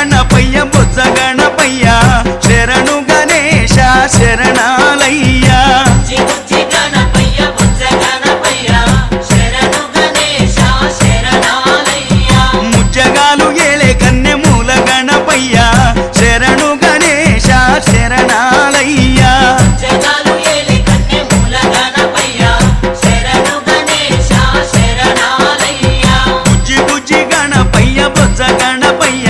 గణపయ్య బొజ్జ గణపయ్య శరణు గణేశ శరణాలయ్యా ముజ్జగాలు ఏలే కన్నె మూల గణపయ్య శరణు గణేశ శరణాలయ్యా బుజ్జి బుజ్జి గణపయ్య బొజ్జ గణపయ్య